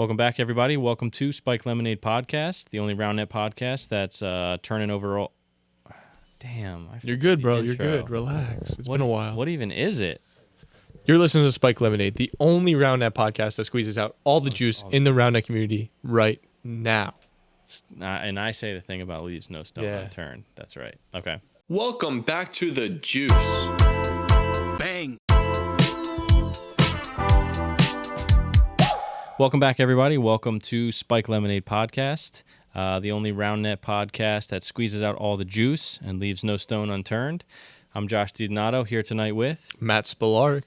Welcome back, everybody. Welcome to Spike Lemonade Podcast, the only roundnet podcast that's turning over all... Damn. You're good, bro. You're good. Relax. It's been a while. What even is it? You're listening to Spike Lemonade, the only roundnet podcast that squeezes out all the juice in the roundnet community right now. And I say the thing about leaves no stone unturned. That's right. Okay. Welcome back to the juice. Bang. Welcome back, everybody. Welcome to Spike Lemonade Podcast, the only roundnet podcast that squeezes out all the juice and leaves no stone unturned. I'm Josh DiDonato here tonight with Matt Spilaric.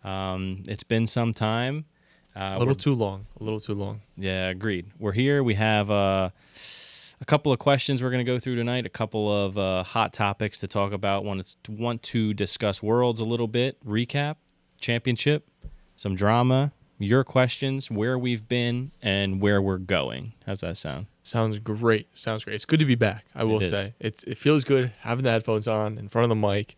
It's been some time. A little too long. Yeah, agreed. We're here. We have a couple of questions we're going to go through tonight, a couple of hot topics to talk about. Want to discuss Worlds a little bit, recap, championship, some drama, your questions, where we've been, and where we're going. How's that sound? Sounds great. It's good to be back, I will say. It feels good having the headphones on in front of the mic,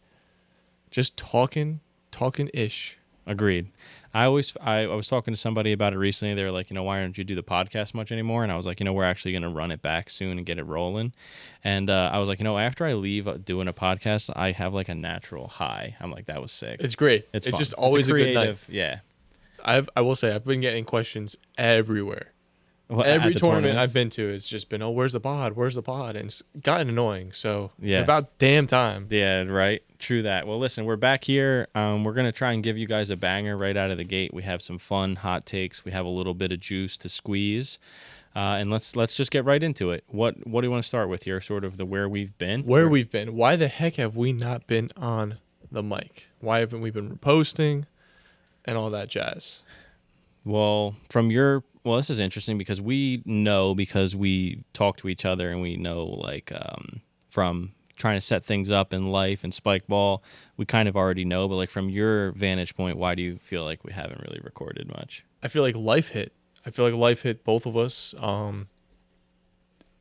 just talking-ish. Agreed. I was talking to somebody about it recently. They were like, why don't you do the podcast much anymore? And I was like, we're actually going to run it back soon and get it rolling. And I was like, after I leave doing a podcast, I have like a natural high. I'm like, that was sick. It's great. It's fun. just always it's a good night. Yeah. I will say I've been getting questions everywhere. Well, every tournament I've been to, it's just been, where's the pod? And it's gotten annoying. So yeah, about damn time. Yeah, right. True that. Well, listen, we're back here. We're going to try and give you guys a banger right out of the gate. We have some fun hot takes. We have a little bit of juice to squeeze. And let's just get right into it. What do you want to start with here? Sort of the where we've been? We've been. Why the heck have we not been on the mic? Why haven't we been posting and all that jazz? Well, this is interesting because we talk to each other and we know from trying to set things up in life and spike ball, we kind of already know, but from your vantage point, why do you feel like we haven't really recorded much? I feel like life hit. Both of us.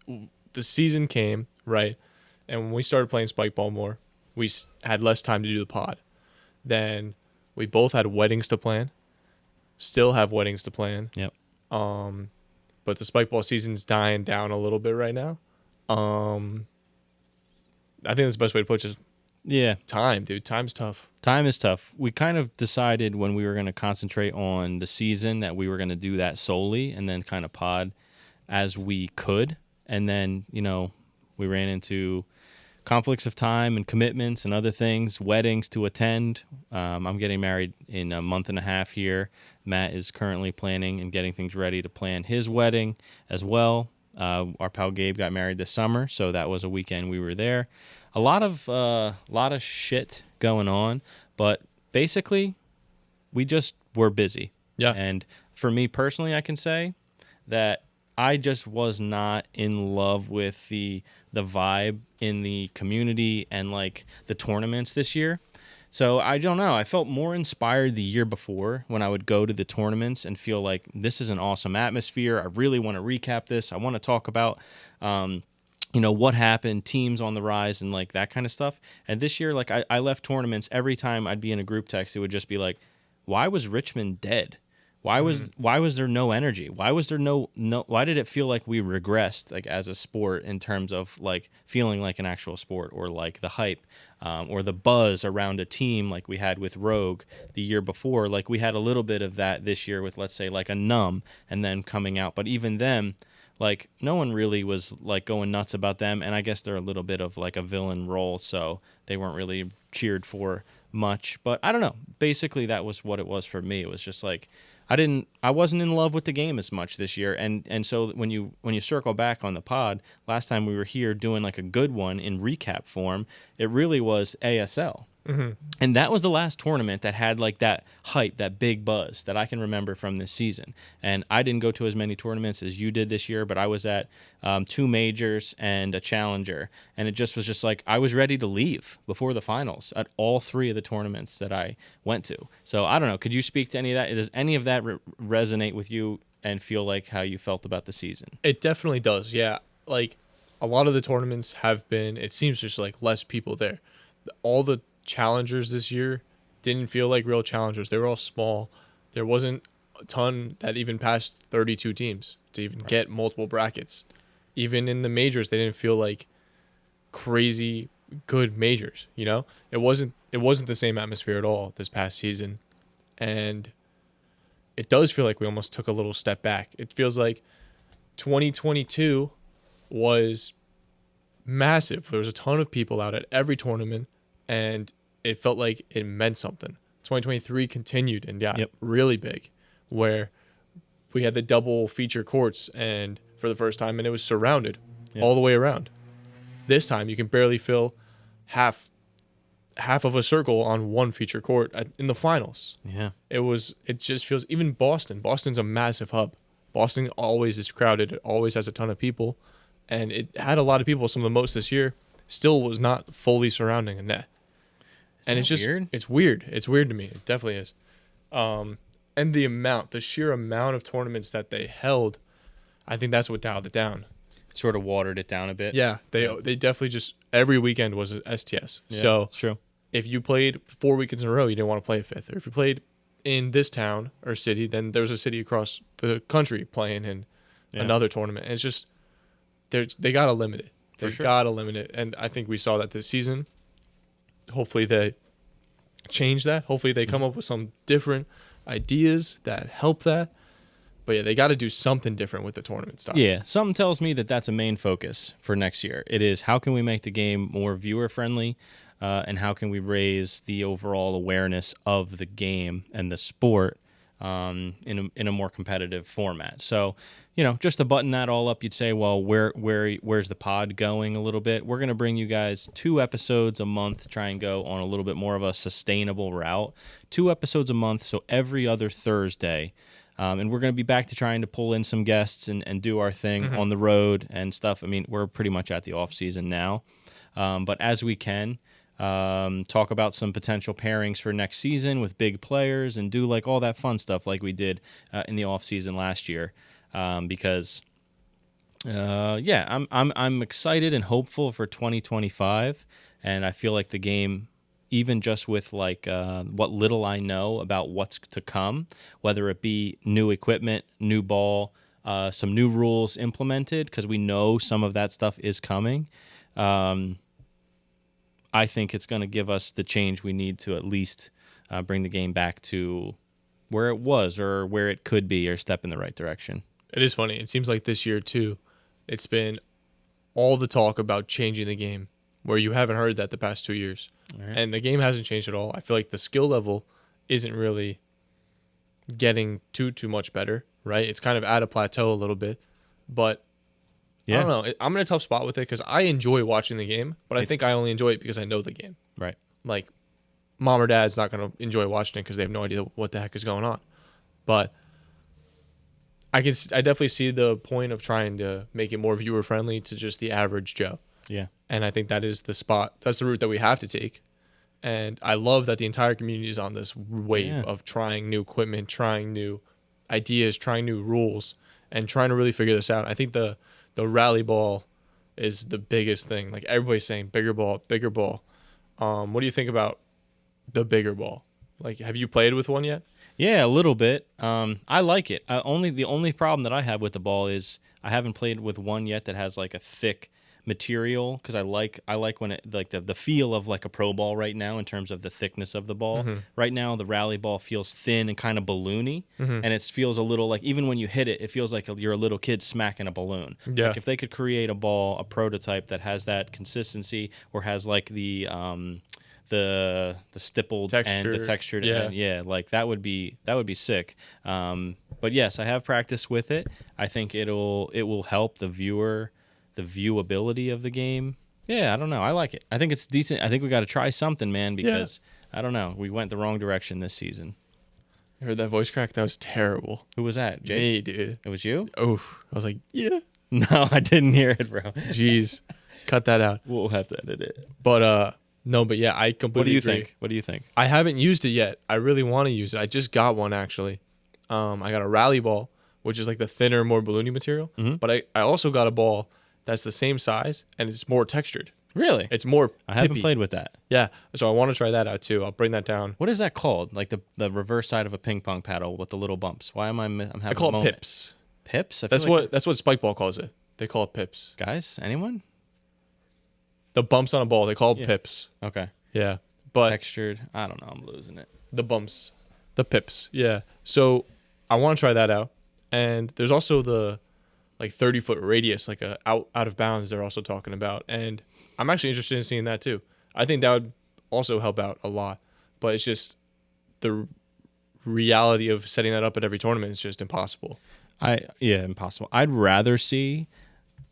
The season came, right? And when we started playing spike ball more, we had less time to do the pod. Then we both had weddings to plan. Still have weddings to plan. Yep. But the spike ball season's dying down a little bit right now. I think that's the best way to put it. Yeah. Time, dude. Time's tough. Time is tough. We kind of decided when we were going to concentrate on the season that we were going to do that solely and then kind of pod as we could. And then, we ran into conflicts of time and commitments and other things, weddings to attend. I'm getting married in a month and a half here. Matt is currently planning and getting things ready to plan his wedding as well. Our pal Gabe got married this summer, so that was a weekend we were there. A lot of shit going on, but basically, we just were busy. Yeah. And for me personally, I can say that I just was not in love with the vibe in the community and the tournaments this year. So I don't know. I felt more inspired the year before when I would go to the tournaments and feel like this is an awesome atmosphere. I really want to recap this. I want to talk about, what happened, teams on the rise and that kind of stuff. And this year, I left tournaments every time I'd be in a group text. It would just be like, why was Richmond dead? Why was there no energy? Why was there no why did it feel like we regressed as a sport in terms of feeling like an actual sport or the hype or the buzz around a team like we had with Rogue the year before? We had a little bit of that this year with, let's say, a Numb and then coming out. But even then, no one really was going nuts about them. And I guess they're a little bit of a villain role, so they weren't really cheered for much. But I don't know. Basically, that was what it was for me. It was just I wasn't in love with the game as much this year, and so when you circle back on the pod, last time we were here doing a good one in recap form, it really was ASL. Mm-hmm. And that was the last tournament that had that hype, that big buzz that I can remember from this season. And I didn't go to as many tournaments as you did this year, but I was at 2 majors and a challenger. And it just was I was ready to leave before the finals at all 3 of the tournaments that I went to. So I don't know. Could you speak to any of that? Does any of that resonate with you and feel like how you felt about the season? It definitely does. Yeah. A lot of the tournaments have been, it seems just less people there. All the challengers this year didn't feel like real challengers. They were all small. There wasn't a ton that even passed 32 teams to even get multiple brackets. Even in the majors, they didn't feel like crazy good majors. You know, it wasn't the same atmosphere at all this past season, and it does feel like we almost took a little step back. It feels like 2022 was massive. There was a ton of people out at every tournament, and it felt like it meant something. 2023 continued and got really big, where we had the double feature courts and for the first time, and it was surrounded all the way around. This time, you can barely fill half of a circle on one feature court in the finals. Yeah. It just feels, even Boston's a massive hub. Boston always is crowded. It always has a ton of people. And it had a lot of people, some of the most this year, still was not fully surrounding a net. And it's just weird? It's weird. It's weird to me. It definitely is. And the sheer amount of tournaments that they held, I think that's what dialed it down. Sort of watered it down a bit. Yeah, they definitely just every weekend was an STS. Yeah, so it's true. If you played 4 weekends in a row, you didn't want to play a fifth. Or if you played in this town or city, then there was a city across the country playing in another tournament. And it's just they gotta limit it. They gotta limit it, and I think we saw that this season. Hopefully they change that. Hopefully they come up with some different ideas that help that. But yeah, they got to do something different with the tournament style. Yeah, something tells me that that's a main focus for next year. It is, how can we make the game more viewer friendly, and how can we raise the overall awareness of the game and the sport in a more competitive format. So, just to button that all up, you'd say, well, where's the pod going a little bit? We're going to bring you guys 2 episodes a month, try and go on a little bit more of a sustainable route. 2 episodes a month, so every other Thursday. And we're going to be back to trying to pull in some guests and do our thing on the road and stuff. I mean, we're pretty much at the off season now. But as we can, talk about some potential pairings for next season with big players and do like all that fun stuff like we did in the off season last year. Because I'm excited and hopeful for 2025. And I feel like the game, even just with like what little I know about what's to come, whether it be new equipment, new ball, some new rules implemented, because we know some of that stuff is coming, I think it's going to give us the change we need to at least bring the game back to where it was or where it could be, or step in the right direction. It is funny. It seems like this year, too, it's been all the talk about changing the game, where you haven't heard that the past 2 years. Right. And the game hasn't changed at all. I feel like the skill level isn't really getting too much better, right? It's kind of at a plateau a little bit. But I don't know. I'm in a tough spot with it because I enjoy watching the game, but I think I only enjoy it because I know the game. Right. Like, mom or dad's not going to enjoy watching it because they have no idea what the heck is going on. But I definitely see the point of trying to make it more viewer friendly to just the average Joe. Yeah. And I think that is the spot. That's the route that we have to take. And I love that the entire community is on this wave of trying new equipment, trying new ideas, trying new rules, and trying to really figure this out. I think the rally ball is the biggest thing. Like, everybody's saying bigger ball, bigger ball. What do you think about the bigger ball? Like, have you played with one yet? Yeah, a little bit. I like it. The only problem that I have with the ball is I haven't played with one yet that has like a thick material, because I like when it, like the feel of like a pro ball right now in terms of the thickness of the ball. Right now the rally ball feels thin and kind of balloony, and it feels a little like, even when you hit it, it feels like you're a little kid smacking a balloon. Like, if they could create a prototype that has that consistency, or has like the stippled texture, and the textured end, like that would be sick. But yes, I have practiced with it. I think it will help the viewability of the game. Yeah, I don't know. I like it. I think it's decent. I think we got to try something, man, because I don't know. We went the wrong direction this season. You heard that voice crack? That was terrible. Who was that? Jake? Me, dude. It was you? Oh, I was like, yeah. No, I didn't hear it, bro. Jeez. Cut that out. We'll have to edit it. But, no, but yeah, I completely agree. What do you think? I haven't used it yet. I really want to use it. I just got one, actually. I got a rally ball, which is like the thinner, more balloony material. But I also got a ball that's the same size, and it's more textured. Really? It's more I haven't pippy. played with that. Yeah, so I want to try that out too. I'll bring that down. What is that called? Like the reverse side of a ping pong paddle with the little bumps. Why am I'm having I call a it moment. pips. Pips? I That's feel like what Spike Ball calls it. They call it pips. guys, anyone? The bumps on a ball, they call it Yeah. pips. Okay. Yeah, but Textured. I don't know. I'm losing it. the bumps, the pips. Yeah. So I want to try that out. And there's also the like 30-foot radius, like a out of bounds. They're also talking about, and I'm actually interested in seeing that too. I think that would also help out a lot. But it's just the reality of setting that up at every tournament is just impossible. Impossible. I'd rather see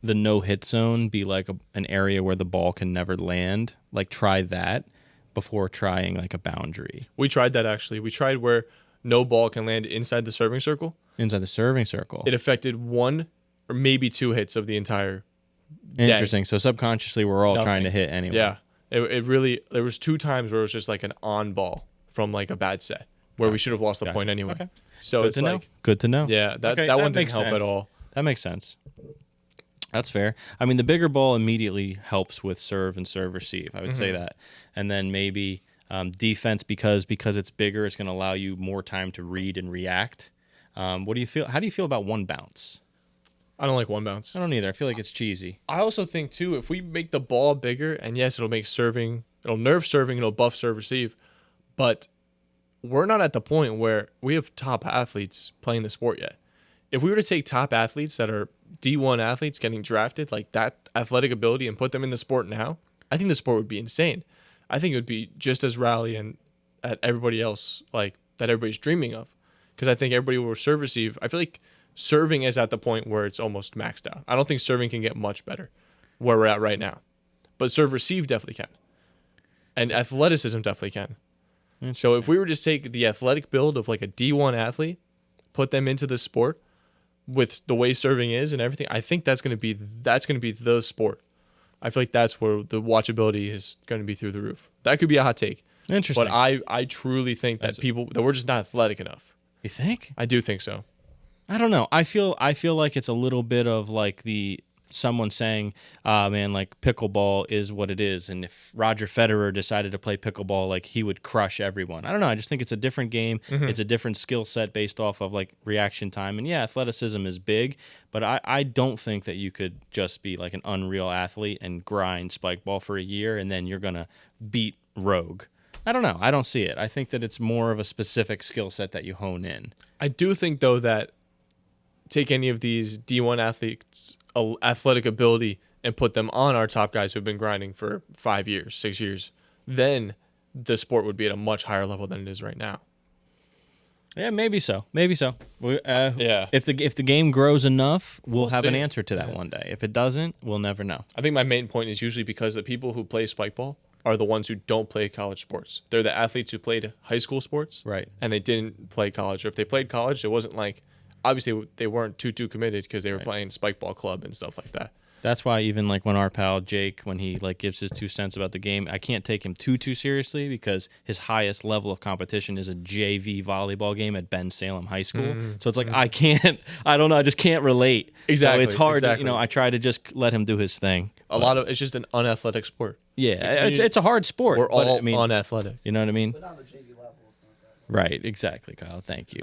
the no hit zone be like an area where the ball can never land. Like try that before trying like a boundary We tried that actually. We tried where no ball can land inside the serving circle. inside the serving circle. It affected one or maybe two hits of the entire day. Interesting. So subconsciously, we're all trying to Nothing. hit anyway. Yeah. It really, there was 2 times where it was just like an on ball from like a bad set where we should have lost the Gotcha. point anyway. Okay. So Good it's to know. like, Good to know. yeah, that Okay, one that didn't makes help sense. at all. That makes sense. That's fair. I mean, the bigger ball immediately helps with serve and serve receive. I would say that, and then maybe defense because it's bigger. It's going to allow you more time to read and react. What do you feel? How do you feel about one bounce? I don't like one bounce. I don't either. I feel like it's cheesy. I also think too, if we make the ball bigger, and yes, it'll make serving, it'll nerve serving, it'll buff serve receive, but we're not at the point where we have top athletes playing the sport yet. If we were to take top athletes that are D1 athletes getting drafted, like that athletic ability, and put them in the sport now, I think the sport would be insane. I think it would be just as rally and at everybody else, like that everybody's dreaming of. Because I think everybody will serve receive. I feel like serving is at the point where it's almost maxed out. I don't think serving can get much better where we're at right now. But serve receive definitely can. And athleticism definitely can. So if we were to take the athletic build of like a D1 athlete, put them into the sport with the way serving is and everything, I think that's going to be the sport. I feel like that's where the watchability is going to be through the roof. That could be a hot take. Interesting. But I truly think that that we're just not athletic enough. You think? I do think so. I don't know. I feel like it's a little bit of like someone saying, man, like pickleball is what it is. And if Roger Federer decided to play pickleball, like he would crush everyone. I don't know. I just think it's a different game. Mm-hmm. It's a different skill set based off of like reaction time. And yeah, athleticism is big, but I don't think that you could just be like an unreal athlete and grind spike ball for a year and then you're going to beat Rogue. I don't know. I don't see it. I think that it's more of a specific skill set that you hone in. I do think, though, that take any of these D1 athletes' athletic ability and put them on our top guys who've been grinding for 5 years, 6 years, then the sport would be at a much higher level than it is right now. Yeah, maybe so. Maybe so. Yeah. If the game grows enough, we'll have an see. answer to that one day. If it doesn't, we'll never know. I think my main point is usually because the people who play spike ball are the ones who don't play college sports. They're the athletes who played high school sports. Right. And they didn't play college. Or if they played college, it wasn't like, obviously they weren't too committed because they were playing spike ball club and stuff like that. That's why even like when our pal Jake, when he like gives his 2 cents about the game, I can't take him too seriously because his highest level of competition is a JV volleyball game at Ben Salem High School. So it's like I don't know, I just can't relate. Exactly, So it's hard. exactly. I try to just let him do his thing. It's just an unathletic sport. Yeah, it's a hard sport. We're but, all I mean, unathletic. you know what I mean? But on the JV level, it's not that. Right, exactly, Kyle. Thank you.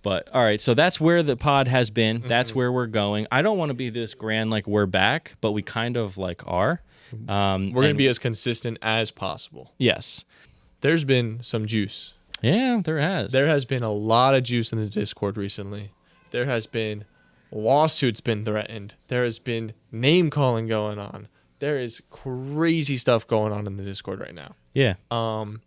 But all right, so that's where the pod has been. That's where we're going. I don't want to be this grand like we're back, but we kind of like are. We're going to be as consistent as possible. Yes. There's been some juice. Yeah, there has. There has been a lot of juice in the Discord recently. There has been lawsuits been threatened. There has been name calling going on. There is crazy stuff going on in the Discord right now. Yeah.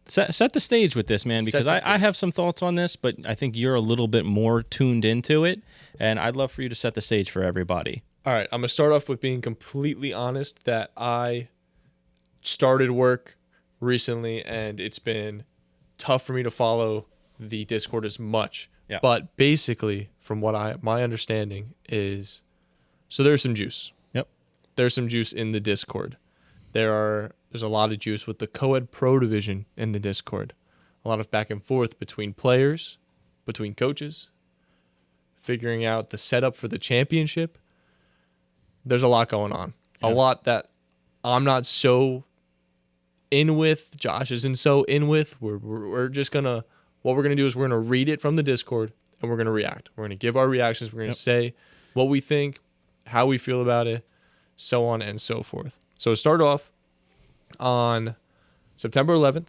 Set the stage with this, man, because the I have some thoughts on this, but I think you're a little bit more tuned into it, and I'd love for you to set the stage for everybody. All right, I'm going to start off with being completely honest that I started work recently, and it's been tough for me to follow the Discord as much. Yeah. But basically, from what my understanding is, so there's some juice. Yep. There's some juice in the Discord. There's a lot of juice with the co-ed pro division in the Discord. A lot of back and forth between players, between coaches, figuring out the setup for the championship. There's a lot going on. Yeah. A lot that I'm not so in with. Josh isn't so in with. We're just gonna. What we're gonna do is we're gonna read it from the Discord and we're gonna react. We're gonna give our reactions. We're gonna say what we think, how we feel about it, so on and so forth. So start off on September 11th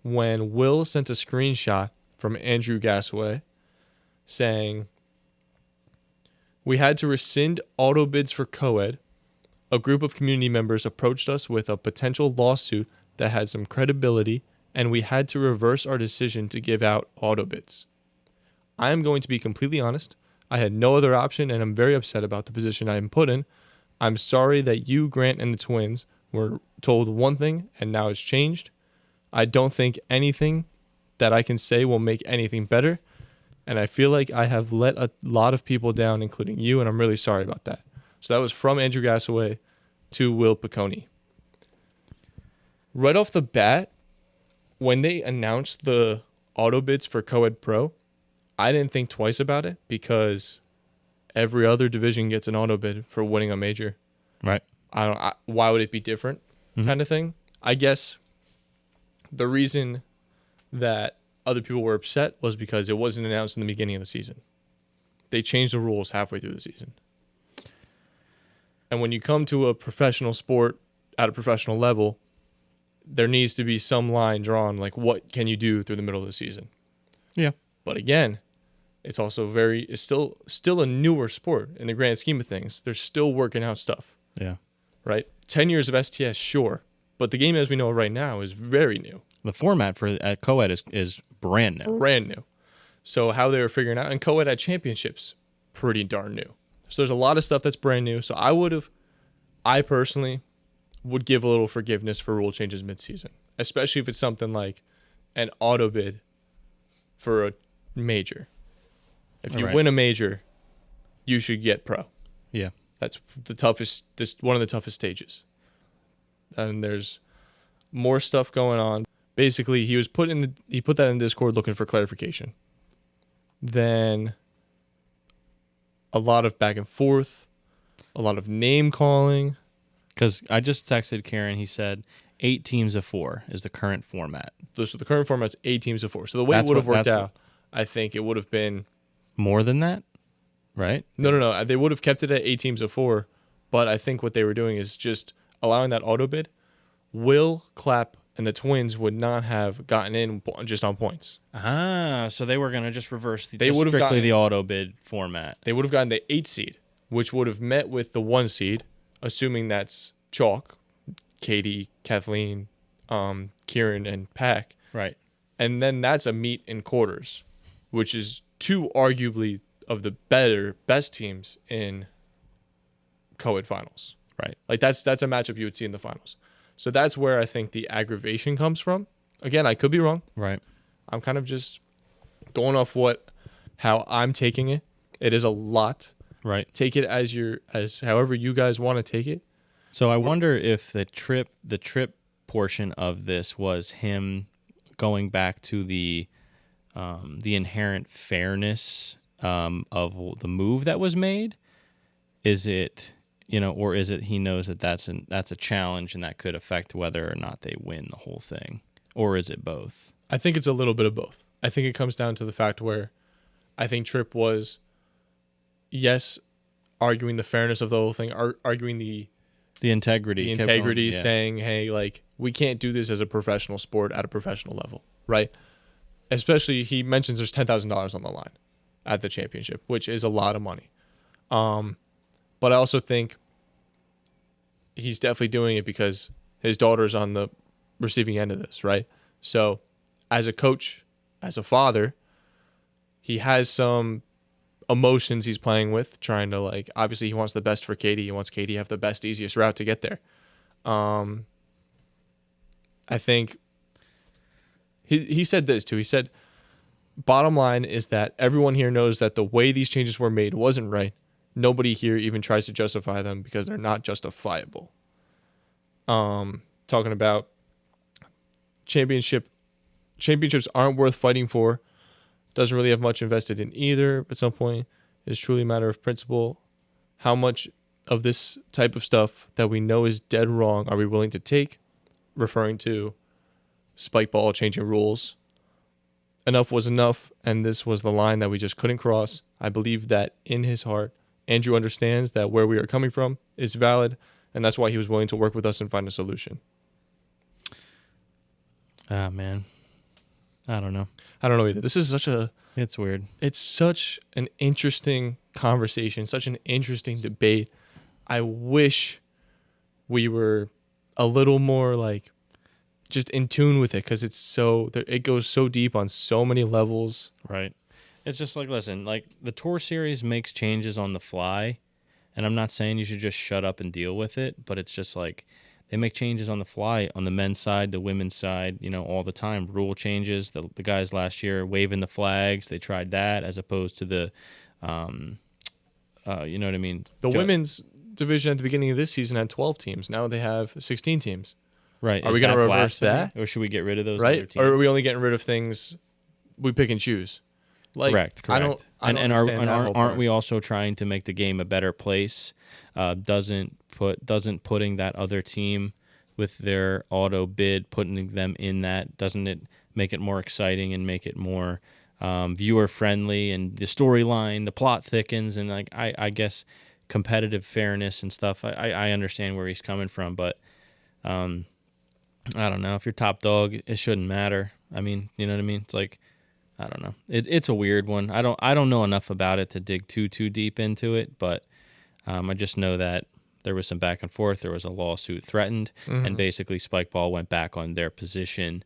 when Will sent a screenshot from Andrew Gasaway saying, "We had to rescind auto bids for co-ed. A group of community members approached us with a potential lawsuit that had some credibility, and we had to reverse our decision to give out auto bids. I am going to be completely honest. I had no other option, and I'm very upset about the position I am put in. I'm sorry that you, Grant, and the twins were told one thing, and now it's changed. I don't think anything that I can say will make anything better, and I feel like I have let a lot of people down, including you, and I'm really sorry about that." So that was from Andrew Gasaway to Will Piccone. Right off the bat, when they announced the auto bids for Co-Ed Pro, I didn't think twice about it because every other division gets an auto bid for winning a major. Right. Why would it be different? Kind of thing. I guess the reason that other people were upset was because it wasn't announced in the beginning of the season. They changed the rules halfway through the season. And when you come to a professional sport at a professional level, there needs to be some line drawn, like what can you do through the middle of the season? Yeah. But again, it's also it's still a newer sport in the grand scheme of things. They're still working out stuff. Yeah. Right? 10 years of STS, sure. But the game as we know it right now is very new. The format for at co-ed is brand new. Brand new. So how they were figuring out, and co-ed at championships, pretty darn new. So there's a lot of stuff that's brand new. So I personally would give a little forgiveness for rule changes midseason, especially if it's something like an auto bid for a major. If you win a major, you should get pro. Yeah. That's one of the toughest stages. And there's more stuff going on. Basically, he put that in Discord looking for clarification. Then a lot of back and forth, a lot of name calling. Because I just texted Karen. He said 8 teams of 4 is the current format. So the current format's 8 teams of 4. So the way it would have worked out, I think it would have been more than that, right? No. They would have kept it at 8 teams of 4, but I think what they were doing is just allowing that auto bid. Will, Clapp, and the twins would not have gotten in just on points. So they were going to just reverse the auto bid format. They would have gotten the 8 seed, which would have met with the 1 seed, assuming that's chalk, Katie, Kathleen, Kieran, and Pack. Right. And then that's a meet in quarters, which is 2 arguably of the best teams in co-ed finals. Right. Like that's a matchup you would see in the finals. So that's where I think the aggravation comes from. Again, I could be wrong. Right. I'm kind of just going off how I'm taking it. It is a lot. Right. Take it as however you guys want to take it. So I wonder if the trip portion of this was him going back to the inherent fairness of the move that was made. Is it, or is it he knows that that's a challenge and that could affect whether or not they win the whole thing, or is it both? I think it's a little bit of both. I think it comes down to the fact where I think Tripp was, yes, arguing the fairness of the whole thing, arguing the integrity, saying, hey, like, we can't do this as a professional sport at a professional level, right? Especially, he mentions there's $10,000 on the line at the championship, which is a lot of money. But I also think he's definitely doing it because his daughter's on the receiving end of this, right? So as a coach, as a father, he has some emotions he's playing with, trying to, like, obviously he wants the best for Katie. He wants Katie to have the best, easiest route to get there. I think he said this too. He said, bottom line is that everyone here knows that the way these changes were made wasn't right. Nobody here even tries to justify them because they're not justifiable. Talking about championships aren't worth fighting for. Doesn't really have much invested in either. At some point, it's truly a matter of principle. How much of this type of stuff that we know is dead wrong are we willing to take? Referring to spike ball changing rules. Enough was enough, and this was the line that we just couldn't cross. I believe that in his heart, Andrew understands that where we are coming from is valid, and that's why he was willing to work with us and find a solution. Ah, man. I don't know. I don't know either. This is It's weird. it's such an interesting conversation, such an interesting debate. I wish we were a little more like just in tune with it, because it goes so deep on so many levels. Right. It's just like, listen, like the tour series makes changes on the fly, and I'm not saying you should just shut up and deal with it, but it's just like they make changes on the fly on the men's side, the women's side, all the time. Rule changes. The guys last year waving the flags, they tried that as opposed to the, you know what I mean? The women's division at the beginning of this season had 12 teams. Now they have 16 teams. Right. Are we going to reverse that? Or should we get rid of those other Right? teams? Or are we only getting rid of things we pick and choose? Like, Correct. I don't understand that whole aren't part. we also trying to make the game a better place? Doesn't putting that other team with their auto bid, putting them in that, doesn't it make it more exciting and make it more viewer friendly, and the storyline, the plot thickens, and like I guess competitive fairness and stuff. I understand where he's coming from, but I don't know. If you're top dog, it shouldn't matter. I mean, you know what I mean? It's like, I don't know. It's a weird one. I don't know enough about it to dig too deep into it, but I just know that there was some back and forth. There was a lawsuit threatened, and basically Spike Ball went back on their position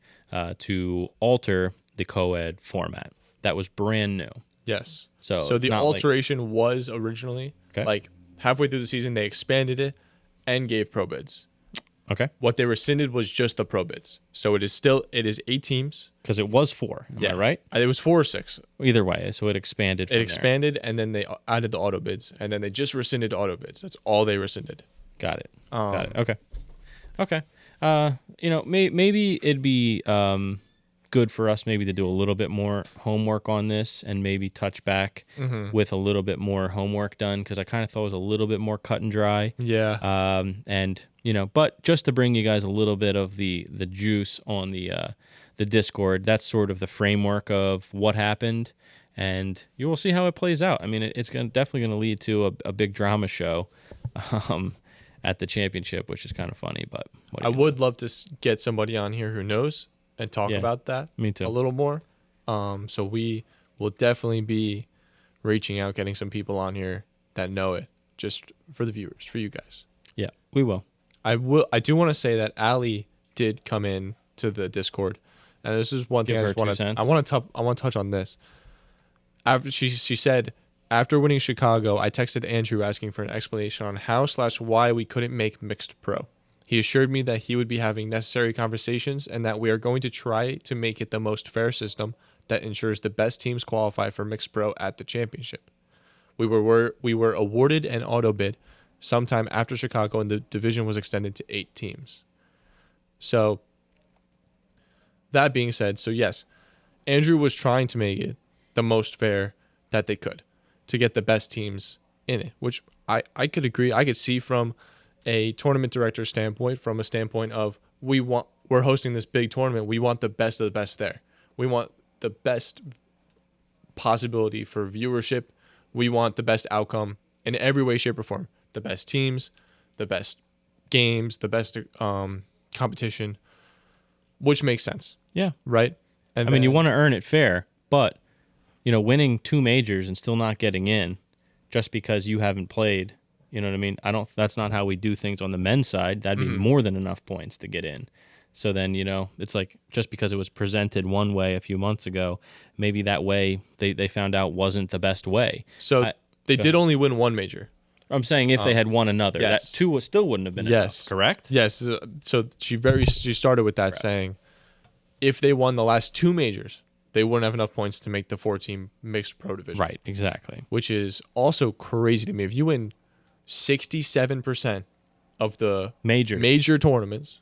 to alter the co-ed format. That was brand new. Yes. So the alteration was originally like halfway through the season, they expanded it and gave pro bids. Okay. What they rescinded was just the pro bids. So it is 8 teams. Because it was 4. Am I right? It was 4 or 6. Either way, so it expanded. From It expanded, and then they added the auto bids, and then they just rescinded auto bids. That's all they rescinded. Got it. Okay. Maybe it'd be good for us maybe to do a little bit more homework on this, and maybe touch back with a little bit more homework done, because I kind of thought it was a little bit more cut and dry. Yeah. But just to bring you guys a little bit of the juice on the Discord, that's sort of the framework of what happened, and you will see how it plays out. I mean, it's definitely going to lead to a big drama show at the championship, which is kind of funny. But I would love to get somebody on here who knows and talk about that. Me too. A little more. So we will definitely be reaching out, getting some people on here that know it, just for the viewers, for you guys. Yeah, we will. I do want to say that Allie did come in to the Discord, and this is one thing I want to touch on this. After she said, after winning Chicago, I texted Andrew asking for an explanation on how/why we couldn't make mixed pro. He assured me that he would be having necessary conversations, and that we are going to try to make it the most fair system that ensures the best teams qualify for mixed pro at the championship. We were awarded an auto bid sometime after Chicago, and the division was extended to 8 teams. So, that being said, yes, Andrew was trying to make it the most fair that they could to get the best teams in it, which I could agree. I could see from a tournament director standpoint, from a standpoint of we're hosting this big tournament. We want the best of the best there. We want the best possibility for viewership. We want the best outcome in every way, shape, or form. The best teams, the best games, the best competition, which makes sense. Yeah. Right? And I mean, you want to earn it fair, but, winning 2 majors and still not getting in just because you haven't played, you know what I mean? That's not how we do things on the men's side. That'd be more than enough points to get in. So then, it's like just because it was presented one way a few months ago, maybe that way they found out wasn't the best way. So they did only win 1 major. I'm saying if they had won another, yes. that 2 still wouldn't have been enough, correct? Yes. So she started with that saying, if they won the last 2 majors, they wouldn't have enough points to make the 4-team mixed pro division. Right, exactly. Which is also crazy to me. If you win 67% of the major tournaments,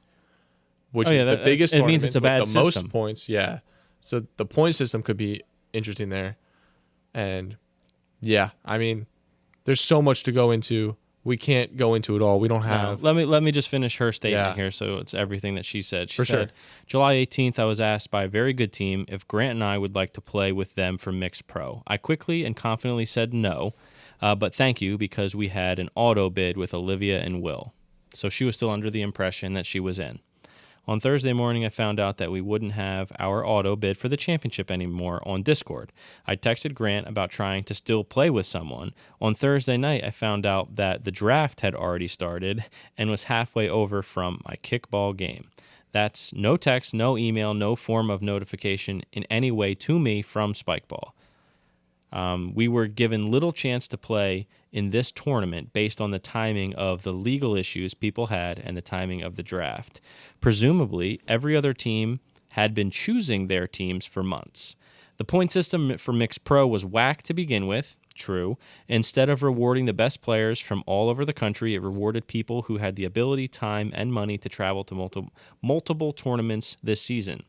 which is the biggest tournament, means it's a bad with the system. most points, yeah. So the point system could be interesting there. And yeah, I mean, there's so much to go into we can't go into it all. We don't No, have. let me just finish her statement Yeah. here, so it's everything that she said. She For said, sure. July 18th, I was asked by a very good team if Grant and I would like to play with them for Mixed Pro. I quickly and confidently said no, but thank you because we had an auto bid with Olivia and Will. So she was still under the impression that she was in. On Thursday morning, I found out that we wouldn't have our auto bid for the championship anymore on Discord. I texted Grant about trying to still play with someone. On Thursday night, I found out that the draft had already started and was halfway over from my kickball game. That's no text, no email, no form of notification in any way to me from Spikeball. We were given little chance to play in this tournament based on the timing of the legal issues people had and the timing of the draft. Presumably, every other team had been choosing their teams for months. The point system for Mixed Pro was whack to begin with, true. Instead of rewarding the best players from all over the country, it rewarded people who had the ability, time, and money to travel to multiple tournaments this season.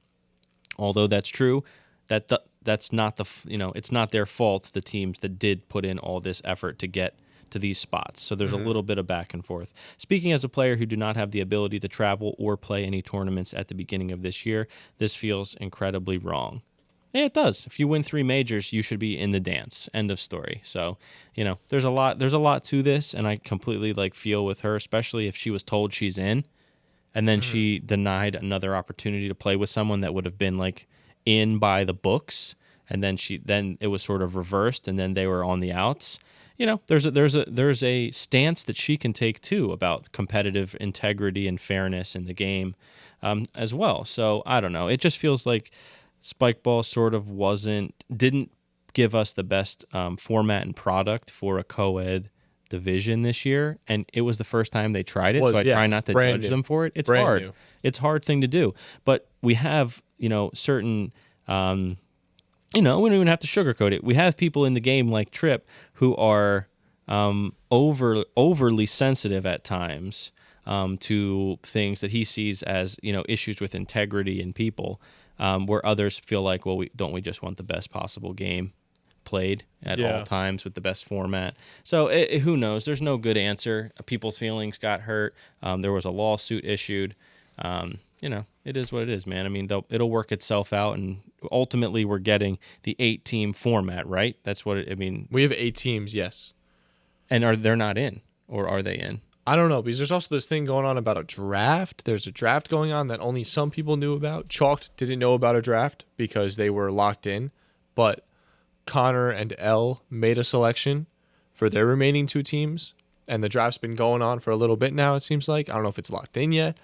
Although that's true, that's not it's not their fault, the teams that did put in all this effort to get to these spots. So there's a little bit of back and forth. Speaking as a player who do not have the ability to travel or play any tournaments at the beginning of this year, this feels incredibly wrong. Yeah, it does. If you win 3 majors, you should be in the dance. End of story. So, there's a lot to this, and I completely feel with her, especially if she was told she's in and then she denied another opportunity to play with someone that would have been in by the books, and then it was sort of reversed, and then they were on the outs. There's a stance that she can take too about competitive integrity and fairness in the game, as well. So I don't know. It just feels like Spikeball sort of didn't give us the best format and product for a co-ed division this year, and it was the first time they tried it, so I try not to judge them for it. It's Brand hard. new. It's a hard thing to do, but we have certain we don't even have to sugarcoat it. We have people in the game like Tripp who are overly sensitive at times to things that he sees as issues with integrity in people, where others feel like, well, we just want the best possible game played at all times with the best format. So who knows? There's no good answer. People's feelings got hurt. There was a lawsuit issued. It is what it is, man. I mean, it'll work itself out, and ultimately we're getting the 8-team format, right? That's what We have 8 teams, yes. And they're not in, or are they in? I don't know, because there's also this thing going on about a draft. There's a draft going on that only some people knew about. Chalked didn't know about a draft because they were locked in, but Connor and Elle made a selection for their remaining 2 teams, and the draft's been going on for a little bit now, it seems like. I don't know if it's locked in yet.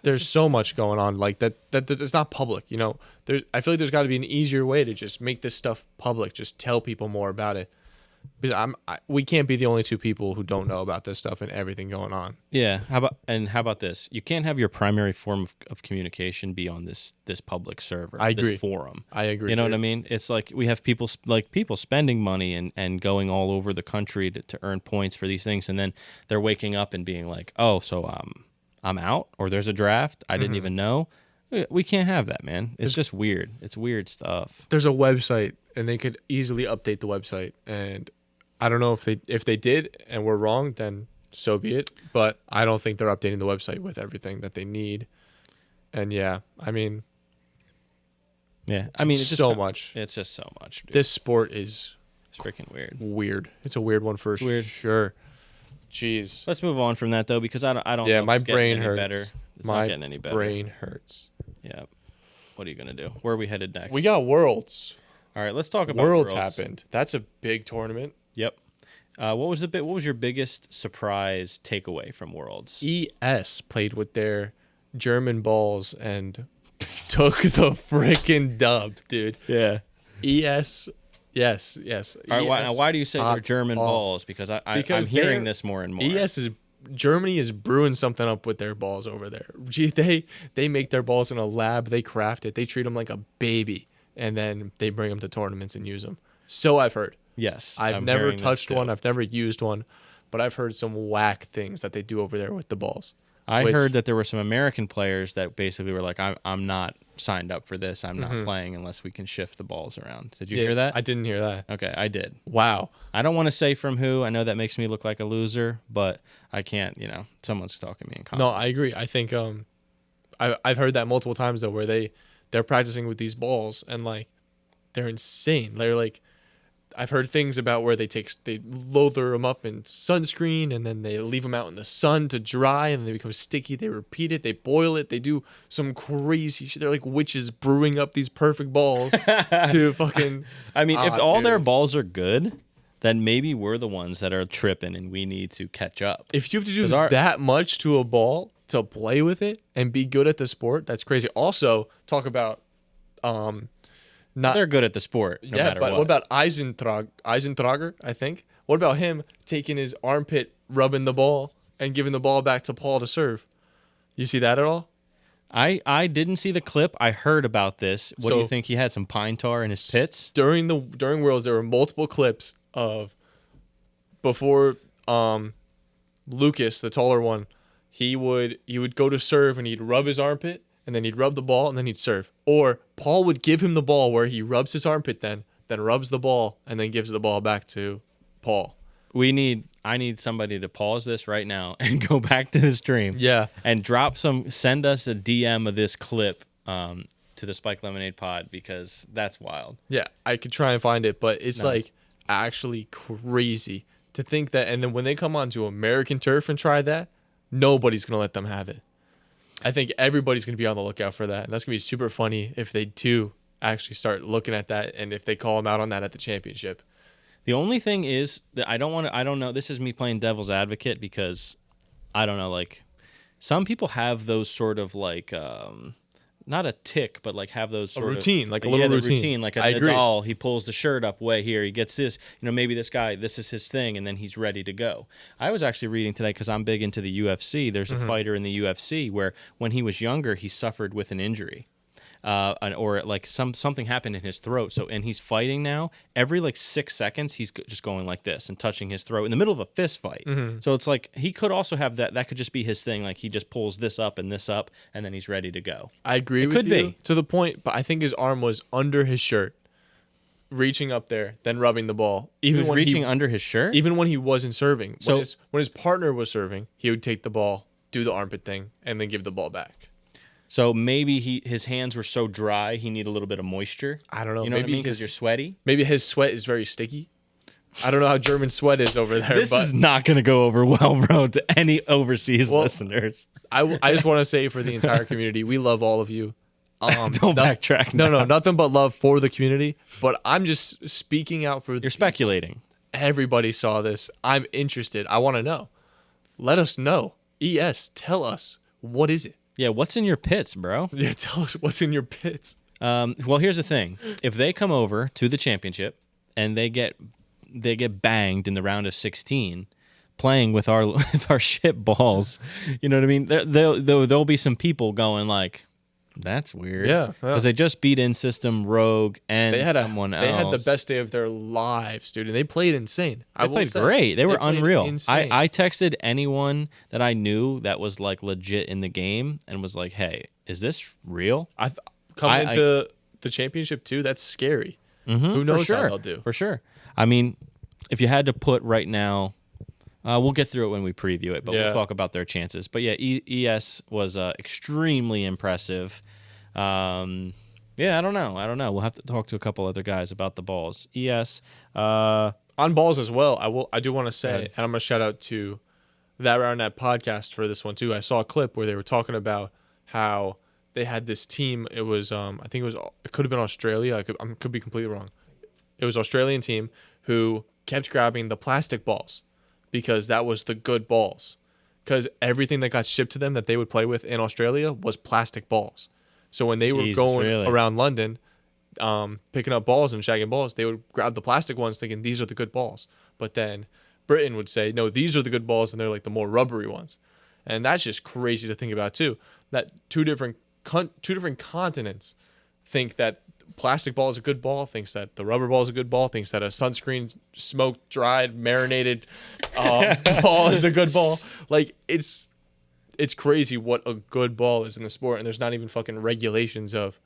There's so much going on that it's not public. I feel like there's got to be an easier way to just make this stuff public, just tell people more about it. Because we can't be the only 2 people who don't know about this stuff and everything going on. Yeah. How about this? You can't have your primary form of communication be on this public server. I agree. This forum. I agree. You know what I mean? It's like we have people spending money and going all over the country to earn points for these things, and then they're waking up and being like, oh, so I'm out, or there's a draft I didn't even know. We can't have that, man. It's just weird. It's weird stuff. There's a website, and they could easily update the website, and I don't know if they did and we're wrong, then so be it. But I don't think they're updating the website with everything that they need. And it's It's so much. It's just so much. Dude. This sport is It's freaking weird. weird. It's a weird one for sure. Jeez. Let's move on from that though, because I don't. Yeah, know my if it's getting brain any hurts. Better. It's My not getting any better. brain hurts. Yeah. What are you gonna do? Where are we headed next? We got Worlds. All right, let's talk about Worlds happened. That's a big tournament. Yep. What was your biggest surprise takeaway from Worlds? ES played with their German balls and took the freaking dub, dude. Yeah. ES, yes. All right, ES why do you say they're popped German off. balls? Because I'm they're- hearing this more and more. Germany is brewing something up with their balls over there. Gee, they make their balls in a lab. They craft it. They treat them like a baby, and then they bring them to tournaments and use them. So I've heard. Yes. I've I'm never hearing this touched too. one. I've never used one, but I've heard some whack things that they do over there with the balls. I heard that there were some American players that basically were like, I'm not signed up for this. I'm not playing unless we can shift the balls around. Did you hear that? I didn't hear that. Okay, I did. Wow. I don't want to say from who. I know that makes me look like a loser, but I can't, someone's talking me in confidence. No, I agree. I think I've heard that multiple times though, where they're practicing with these balls and like they're insane. They're like, I've heard things about where they lather them up in sunscreen and then they leave them out in the sun to dry and they become sticky. They repeat it. They boil it. They do some crazy shit. They're like witches brewing up these perfect balls to fucking. I mean, if all their balls are good, then maybe we're the ones that are tripping and we need to catch up. If you have to do that much to a ball to play with it and be good at the sport, that's crazy. Also, talk about they're good at the sport, no matter but what. What about Eisentrager, I think? What about him taking his armpit, rubbing the ball, and giving the ball back to Paul to serve? You see that at all? I didn't see the clip. I heard about this. What do you think? He had some pine tar in his pits? During Worlds, there were multiple clips of before Lucas, the taller one, he would go to serve and he'd rub his armpit, and then he'd rub the ball, and then he'd serve. Or Paul would give him the ball where he rubs his armpit then rubs the ball, and then gives the ball back to Paul. I need somebody to pause this right now and go back to the stream. Yeah. And send us a DM of this clip to the Spike Lemonade pod, because that's wild. Yeah, I could try and find it, but it's like actually crazy to think that. And then when they come onto American turf and try that, nobody's going to let them have it. I think everybody's going to be on the lookout for that. And that's going to be super funny if they do actually start looking at that and if they call them out on that at the championship. The only thing is that I don't know. This is me playing devil's advocate because I don't know. Like, some people have those sort of like, not a tick, but like have those sort routine, of, like a little routine. Like a Nadal, he pulls the shirt up way here. He gets this, maybe this guy, this is his thing, and then he's ready to go. I was actually reading today, because I'm big into the UFC. There's a fighter in the UFC where when he was younger, he suffered with an injury. Or like something happened in his throat. And he's fighting now. Every like 6 seconds, he's just going like this and touching his throat in the middle of a fist fight. So it's like he could also have that. That could just be his thing. Like he just pulls this up, and then he's ready to go. I agree with you. Could be to the point, but I think his arm was under his shirt, reaching up there, then rubbing the ball. Even he was reaching under his shirt? Even when he wasn't serving. So when his partner was serving, he would take the ball, do the armpit thing, and then give the ball back. So maybe his hands were so dry he needed a little bit of moisture. I don't know. You know what I mean? Because you're sweaty. Maybe his sweat is very sticky. I don't know how German sweat is over there. This is not going to go over well, bro, to any overseas listeners. I just want to say for the entire community, we love all of you. Don't backtrack. No, nothing but love for the community. But I'm just speaking out for. You're speculating. Everybody saw this. I'm interested. I want to know. Let us know. ES, tell us, what is it? Yeah, what's in your pits, bro? Yeah, tell us what's in your pits. Well, here's the thing. If they come over to the championship and they get banged in the round of 16 playing with our shit balls, you know what I mean? There'll be some people going like, that's weird. Yeah. Because they just beat In System, Rogue, and someone else. They had the best day of their lives, dude. And they played insane. They played great. They were unreal. I texted anyone that I knew that was like legit in the game and was like, hey, is this real? Coming into the championship too, that's scary. Who knows how they'll do? For sure. I mean, if you had to put right now, we'll get through it when we preview it, but we'll talk about their chances. But yeah, ES was extremely impressive. I don't know. We'll have to talk to a couple other guys about the balls. ES. On balls as well, I do want to say, and I'm going to shout out to that roundnet podcast for this one too. I saw a clip where they were talking about how they had this team. It was, it could have been Australia. I could be completely wrong. It was Australian team who kept grabbing the plastic balls, because that was the good balls. Because everything that got shipped to them that they would play with in Australia was plastic balls. So when they were going around London, picking up balls and shagging balls, they would grab the plastic ones thinking these are the good balls. But then Britain would say, no, these are the good balls, and they're like the more rubbery ones. And that's just crazy to think about too. That two different continents think that plastic ball is a good ball, thinks that the rubber ball is a good ball, thinks that a sunscreen, smoked, dried, marinated ball is a good ball. Like, it's it's crazy what a good ball is in the sport, and there's not even fucking regulations of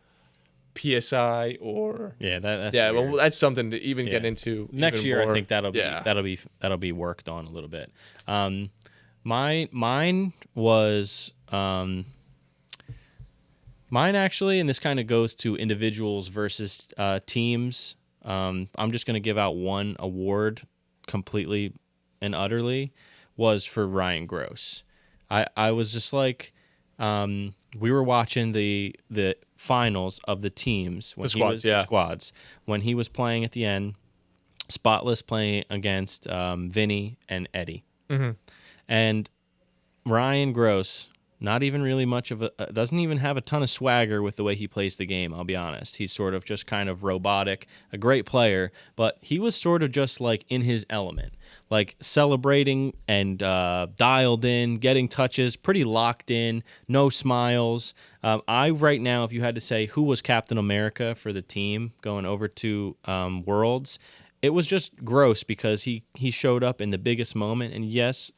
PSI or that's yeah. weird. Well, that's something to even get into next even year. more. I think that'll Yeah. be worked on a little bit. Mine was mine actually, and this kind of goes to individuals versus teams. I'm just gonna give out one award completely and utterly, was for Ryan Gross. I was just like, we were watching the finals of the teams when squads when he was playing at the end, Spotless playing against Vinny and Eddie, and Ryan Gross. Not even really much of doesn't even have a ton of swagger with the way he plays the game, I'll be honest. He's sort of just kind of robotic, a great player, but he was sort of just like in his element, like celebrating and dialed in, getting touches, pretty locked in, no smiles. Right now, if you had to say who was Captain America for the team going over to Worlds, it was just Gross because he showed up in the biggest moment, and yes,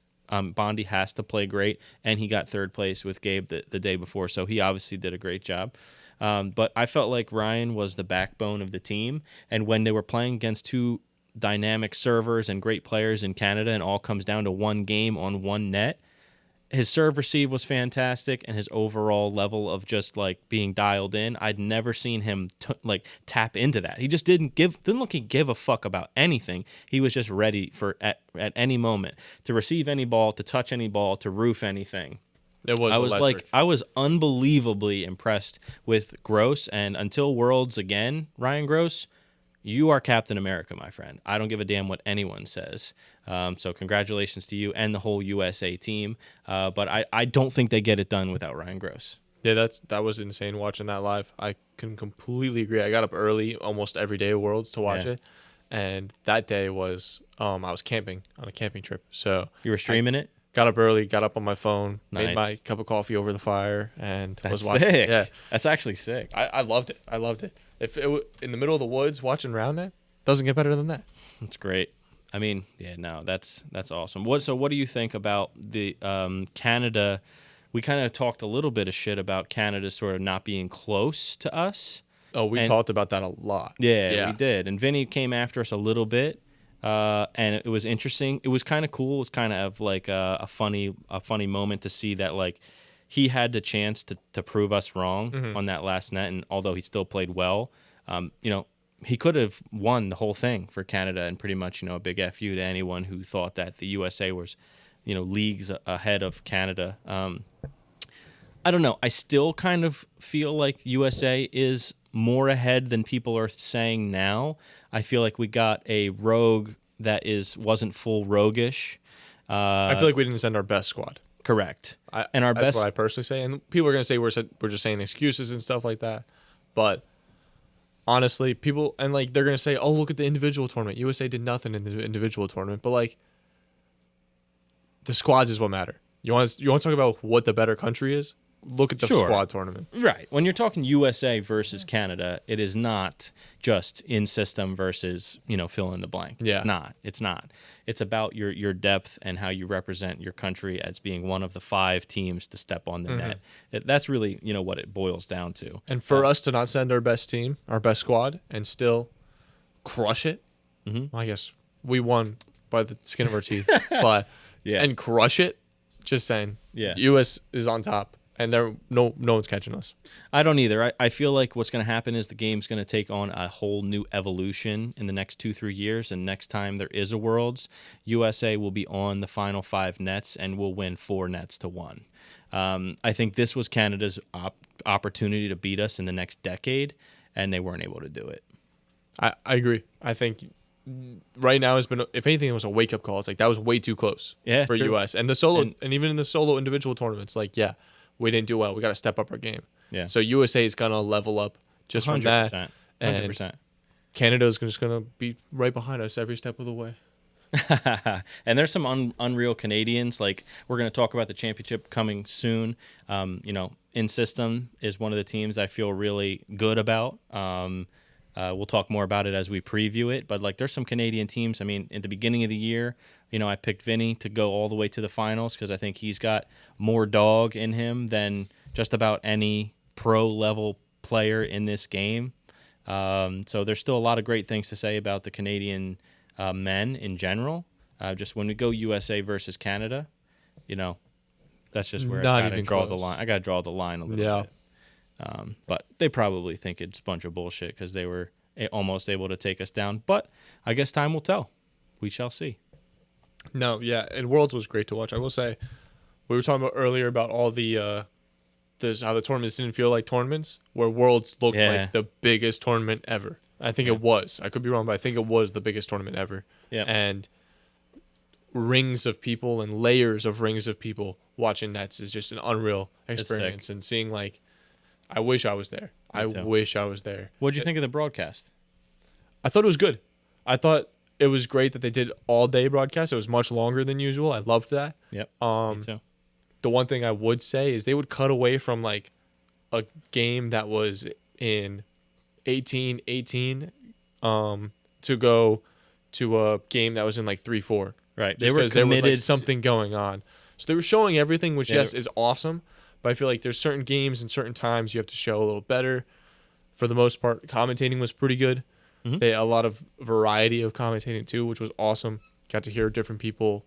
Bondi has to play great, and he got third place with Gabe the day before, so he obviously did a great job. But I felt like Ryan was the backbone of the team, and when they were playing against two dynamic servers and great players in Canada, and all comes down to one game on one net, his serve receive was fantastic, and his overall level of just like being dialed in, I'd never seen him tap into that. He just didn't look like he give a fuck about anything. He was just ready for at any moment to receive any ball, to touch any ball, to roof anything. It was electric. I was unbelievably impressed with Gross, and until Worlds again, Ryan Gross, you are Captain America, my friend. I don't give a damn what anyone says. So congratulations to you and the whole USA team. But I don't think they get it done without Ryan Gross. Yeah, that was insane watching that live. I can completely agree. I got up early almost every day of Worlds to watch it. And that day was I was camping on a camping trip. So you were streaming it? Got up early, got up on my phone, Nice. made my cup of coffee over the fire, and That's was watching. sick. Yeah, That's actually sick. I loved it. I loved it. If in the middle of the woods watching roundnet, doesn't get better than that. That's great. I mean, yeah, no, that's awesome. What do you think about the Canada? We kind of talked a little bit of shit about Canada sort of not being close to us. Oh, we talked about that a lot. Yeah, we did. And Vinny came after us a little bit, and it was interesting. It was kind of cool. It was kind of like a funny moment to see that like he had the chance to prove us wrong on that last net, and although he still played well, he could have won the whole thing for Canada, and pretty much a big FU to anyone who thought that the USA was leagues ahead of Canada. I don't know. I still kind of feel like USA is more ahead than people are saying now. I feel like we got a rogue that wasn't full roguish. I feel like we didn't send our best squad. Correct. That's what I personally say. And people are going to say we're just saying excuses and stuff like that. But honestly, people, and like they're going to say, oh, look at the individual tournament. USA did nothing in the individual tournament. But like the squads is what matter. You want to talk about what the better country is? Look at the squad tournament. Right. When you're talking USA versus Canada, it is not just in system versus, fill in the blank. Yeah. It's not. It's about your depth and how you represent your country as being one of the 5 teams to step on the net. That's really, what it boils down to. And for us to not send our best team, our best squad, and still crush it, I guess we won by the skin of our teeth. But and crush it, just saying. Yeah. US is on top. And no one's catching us. I don't either. I feel like what's going to happen is the game's going to take on a whole new evolution in the next 2-3 years. And next time there is a Worlds, USA will be on the final 5 nets and will win 4 nets to 1. I think this was Canada's opportunity to beat us in the next decade, and they weren't able to do it. I agree. I think right now has been, if anything, it was a wake up call. It's like that was way too close for true. US. And the solo, and even in the solo individual tournaments, like we didn't do well. We got to step up our game. Yeah. So USA is gonna level up just 100%. From that. 100%. Canada's just gonna be right behind us every step of the way. And there's some unreal Canadians. Like we're gonna talk about the championship coming soon. In system is one of the teams I feel really good about. We'll talk more about it as we preview it. But like, there's some Canadian teams. I mean, at the beginning of the year, I picked Vinny to go all the way to the finals because I think he's got more dog in him than just about any pro level player in this game. So there's still a lot of great things to say about the Canadian men in general. Just when we go USA versus Canada, that's just where Not I gotta even draw close. the line. I gotta draw the line a little bit. But they probably think it's a bunch of bullshit because they were almost able to take us down. But I guess time will tell. We shall see. No, yeah, and Worlds was great to watch. I will say, we were talking about earlier about all the how the tournaments didn't feel like tournaments, where Worlds looked like the biggest tournament ever. I think it was. I could be wrong, but I think it was the biggest tournament ever. Yeah. And rings of people and layers of rings of people watching nets is just an unreal experience. And seeing I wish I was there. I wish I was there. What'd you think of the broadcast? I thought it was good. I thought it was great that they did all day broadcast. It was much longer than usual. I loved that. Yep. Me too. The one thing I would say is they would cut away from a game that was in 18-18 to go to a game that was in 3-4. Right. They were committed. There was something going on. So they were showing everything, which yes is awesome, but I feel like there's certain games and certain times you have to show a little better. For the most part, commentating was pretty good. Mm-hmm. They had a lot of variety of commentating too, which was awesome. Got to hear different people.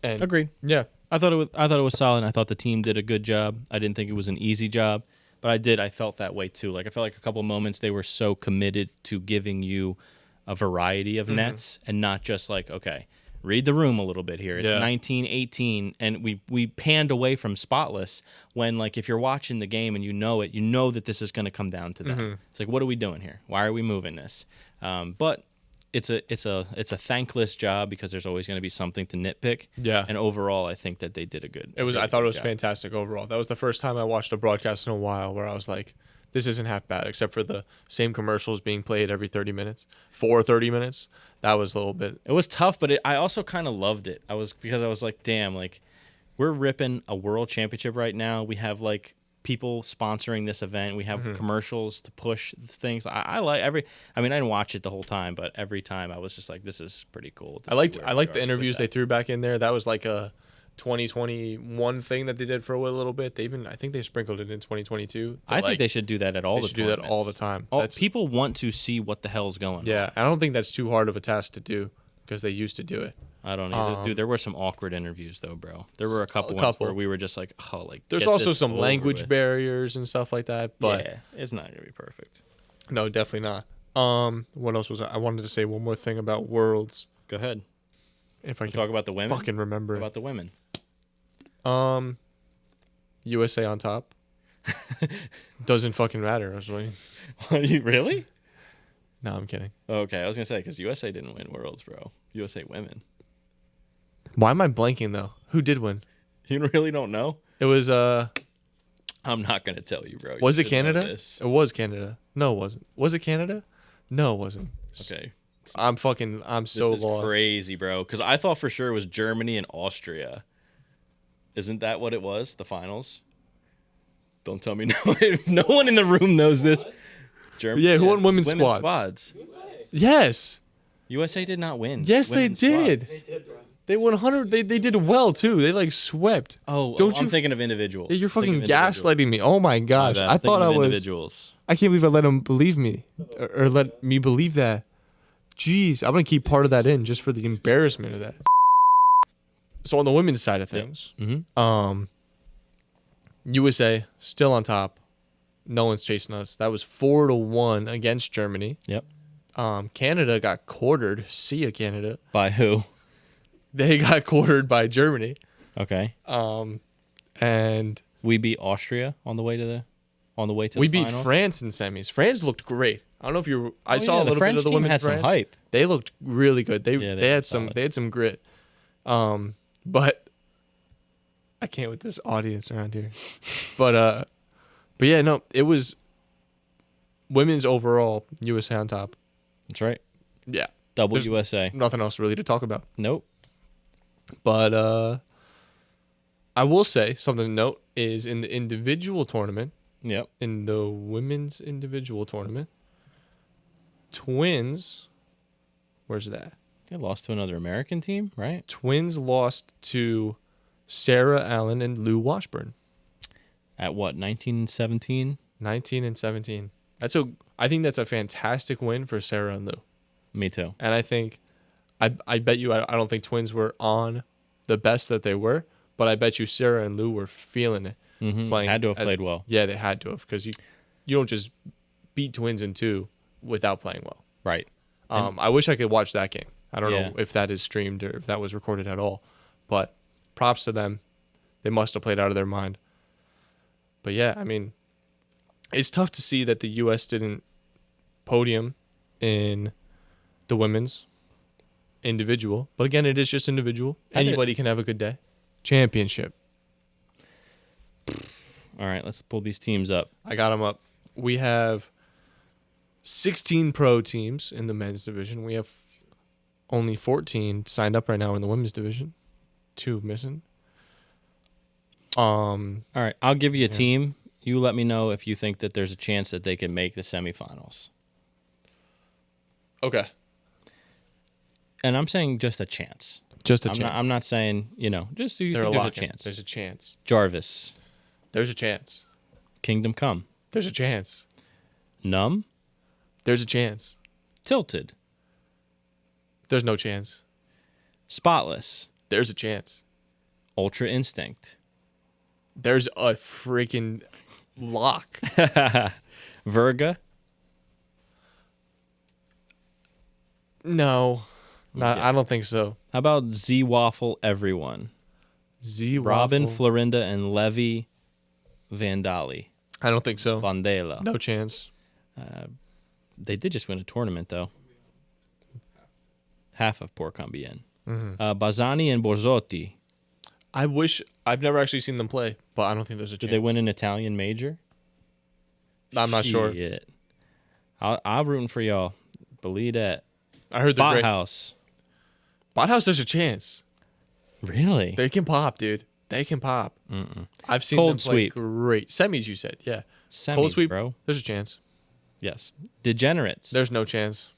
And agreed. Yeah. I thought it was solid. I thought the team did a good job. I didn't think it was an easy job, but I felt that way too. I felt like a couple of moments they were so committed to giving you a variety of nets and not just okay, read the room a little bit here. It's 19-18, and we panned away from spotless when if you're watching the game and you know that this is going to come down to that. It's what are we doing here? Why are we moving this? But it's a thankless job because there's always going to be something to nitpick. Yeah. And overall, I think that they did a good. I thought it was fantastic overall. That was the first time I watched a broadcast in a while where I was like, this isn't half bad, except for the same commercials being played every 30 minutes. For 30 minutes, that was a little bit. It was tough, but I also kind of loved it. Because I was like, damn, we're ripping a world championship right now. We have people sponsoring this event. We have commercials to push things. I didn't watch it the whole time, but every time I was just like, this is pretty cool. I liked the interviews they threw back in there. That was a 2021 thing that they did for a little bit. I think they sprinkled it in 2022. I think they should do that at all the tournaments. They should do that all the time. People want to see what the hell's going on. Yeah, I don't think that's too hard of a task to do because they used to do it. I don't either. Dude, there were some awkward interviews though, bro. There were a couple ones where we were just like, there's also some language barriers and stuff like that, but yeah, it's not gonna be perfect. No, definitely not. What else was I wanted to say one more thing about Worlds. Go ahead. If I can talk about the women. Fucking remember about the women. USA on top. Doesn't fucking matter. I was like, really? No, I'm kidding. Okay, I was gonna say because USA didn't win Worlds, bro. USA women. Why am I blanking though? Who did win? You really don't know? It was I'm not gonna tell you, bro. Was it Canada? It was Canada. No, it wasn't. Was it Canada? No, it wasn't. Okay. I'm so lost. This is crazy, bro. Because I thought for sure it was Germany and Austria. Isn't that what it was? The finals? Don't tell me no one in the room knows this. Germany. Yeah, who won women's squads? Yes. USA did not win. Yes, they did. They won 100. They did well too. They swept. I'm thinking of individuals. You're fucking gaslighting me. Oh my gosh. I thought I was. Individuals. I can't believe I let them believe me or let me believe that. Jeez, I'm gonna keep part of that in just for the embarrassment of that. So on the women's side of things, USA still on top. No one's chasing us. That was 4-1 against Germany. Yep. Canada got quartered. See ya, Canada. By who? They got quartered by Germany. Okay. And we beat Austria on the way to the we finals. beat France in semis. France looked great. I don't know if you. I saw a little French bit of the team women's had some France. hype. They looked really good. They had solid. some grit. But I can't with this audience around here. But yeah, no, it was women's overall USA on top. That's right. Yeah. Double There's USA. Nothing else really to talk about. Nope. But I will say something to note is in the individual tournament. Yep. In the women's individual tournament, Twins. Where's that? They lost to another American team, right? Twins lost to Sarah Allen and Lou Washburn. At what, 1917? 19 and 17. I think that's a fantastic win for Sarah and Lou. Me too. And I think, I bet you, I don't think Twins were on the best that they were, but I bet you Sarah and Lou were feeling it. Playing had to have played well. Yeah, they had to have, because you don't just beat Twins in 2 without playing well. Right. I wish I could watch that game. I don't know if that is streamed or if that was recorded at all, but props to them. They must have played out of their mind. But yeah, I mean, it's tough to see that the U.S. didn't podium in the women's individual. But again, it is just individual. Anybody can have a good day. Championship. All right, let's pull these teams up. I got them up. We have 16 pro teams in the men's division. We have only 14 signed up right now in the women's division. 2 missing. All right, I'll give you a team. You let me know if you think that there's a chance that they can make the semifinals. Okay. And I'm saying just a chance. Just a chance. I'm not saying, just so you think there's a chance. There's a chance. Jarvis. There's a chance. Kingdom Come. There's a chance. Numb. There's a chance. Tilted. There's no chance. Spotless. There's a chance. Ultra Instinct. There's a freaking lock. Virga. No. I don't think so. How about Z Waffle Everyone? Z Robin, Waffle? Florinda, and Levi Vandali. I don't think so. Vandela. No chance. They did just win a tournament, though. Half of Port Combien. Bazzani and Borzotti. I've never actually seen them play, but I don't think there's a chance. Did they win an Italian major? I'm not sure. Shit. I'm rooting for y'all. Believe that. I heard they're great. Bothouse. Bothouse, there's a chance. Really? They can pop, dude. They can pop. I've seen Cold them play Sweep. great. Semis, you said. Yeah. Semis, Cold Sweep, bro. there's a chance. Yes. Degenerates. There's no chance.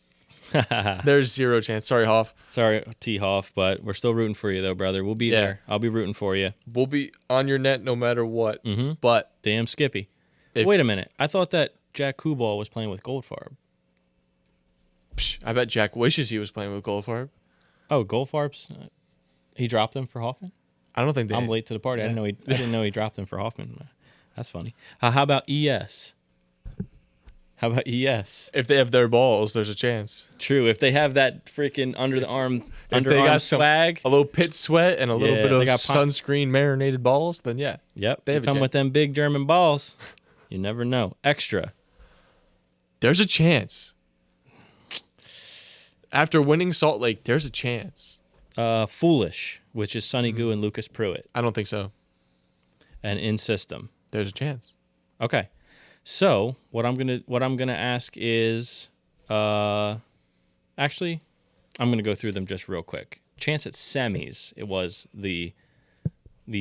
There's 0 chance. Sorry, Hoff. Sorry, T. Hoff, but we're still rooting for you, though, brother. We'll be there. I'll be rooting for you. We'll be on your net no matter what. But Damn Skippy. Wait a minute. I thought that Jack Kubal was playing with Goldfarb. I bet Jack wishes he was playing with Goldfarb. Oh, Goldfarb's? He dropped him for Hoffman? I don't think they. I'm late to the party. I didn't know he dropped him for Hoffman. That's funny. How about ES? How about ES? If they have their balls, there's a chance. True. If they have that freaking under the arm swag, a little pit sweat and a little bit of they got sunscreen marinated balls, then yeah. Yep. They They have a come chance. with them big German balls. You never know. Extra. There's a chance. After winning Salt Lake, there's a chance. Foolish, which is Sonny Goo and Lucas Pruitt. I don't think so. And In System. There's a chance. Okay. So what I'm gonna ask is, actually, I'm gonna go through them just real quick. Chance at semis. It was the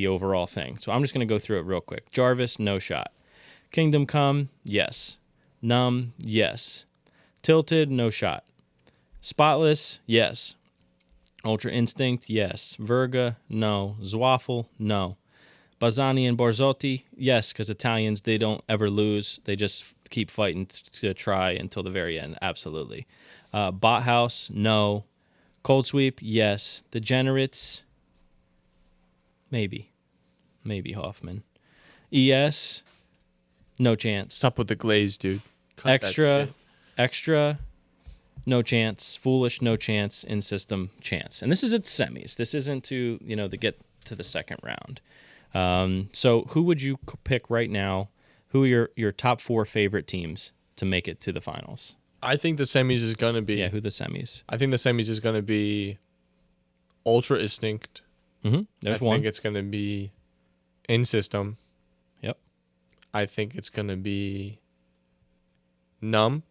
overall thing. So I'm just gonna go through it real quick. Jarvis, no shot. Kingdom Come, yes. Numb, yes. Tilted, no shot. Spotless, yes. Ultra Instinct, yes. Virga, no. Zwaffle, no. Bazzani and Borzotti, yes, because Italians, they don't ever lose. They just keep fighting to try until the very end. Absolutely. Bothouse, no. Cold Sweep, yes. Degenerates, maybe. Maybe Hoffman. ES, no chance. Stop with the glaze, dude. Cut that shit. Extra, no chance. Foolish, no chance. In System, chance. And this is at semis. This isn't to get to the second round. So who would you pick right now? Who are your top 4 favorite teams to make it to the finals? I think the semis is gonna be. Yeah, who the semis? I think the semis is gonna be Ultra Instinct. There's I one. think it's gonna be In System. Yep. I think it's gonna be Numb.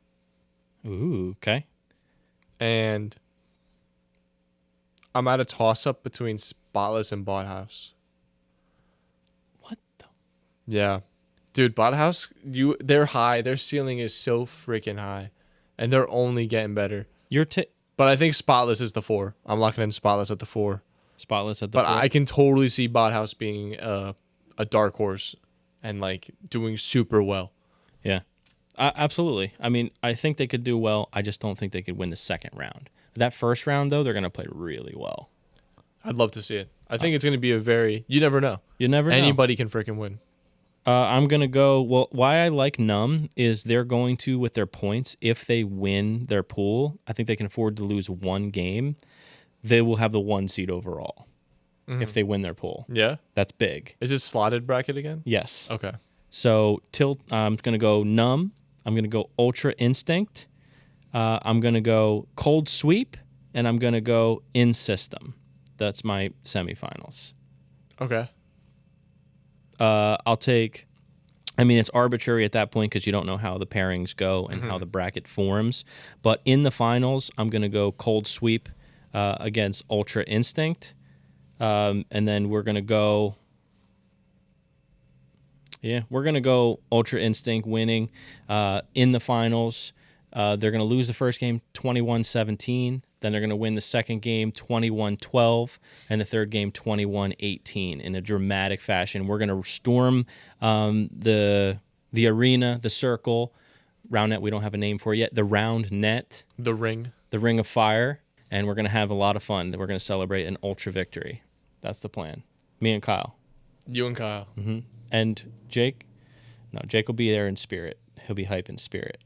Ooh, okay. And I'm at a toss up between Spotless and Bothouse. What the? Yeah. Dude, Bothouse, they're high. Their ceiling is so freaking high. and they're only getting better. But I think Spotless is the 4. I'm locking in Spotless at the 4. Spotless at the But 4. I can totally see Bothouse being a dark horse and like doing super well. Yeah, absolutely. I mean, I think they could do well. I just don't think they could win the second round. That first round, though, they're going to play really well. I'd love to see it. I think it's going to be you never know. You never know. Anybody can freaking win. I'm going to go, well, why I like Numb is they're going to, with their points, if they win their pool, I think they can afford to lose one game. They will have the 1 seed overall if they win their pool. Yeah? That's big. Is it slotted bracket again? Yes. Okay. So I'm going to go Numb. I'm going to go Ultra Instinct. I'm going to go Cold Sweep. And I'm going to go In System. That's my semifinals. Okay. I'll take, I mean, it's arbitrary at that point because you don't know how the pairings go and how the bracket forms. But in the finals, I'm going to go Cold Sweep against Ultra Instinct. And then we're going to go, Ultra Instinct winning in the finals. They're going to lose the first game 21-17. Then they're going to win the second game 21-12 and the third game 21-18 in a dramatic fashion. We're going to storm the arena, the circle, roundnet. We don't have a name for it yet. The roundnet, The ring of fire, and we're going to have a lot of fun. We're going to celebrate an ultra victory. That's the plan. Me and Kyle. You and Kyle. Mm-hmm. And Jake. No, Jake will be there in spirit. He'll be hype in spirit.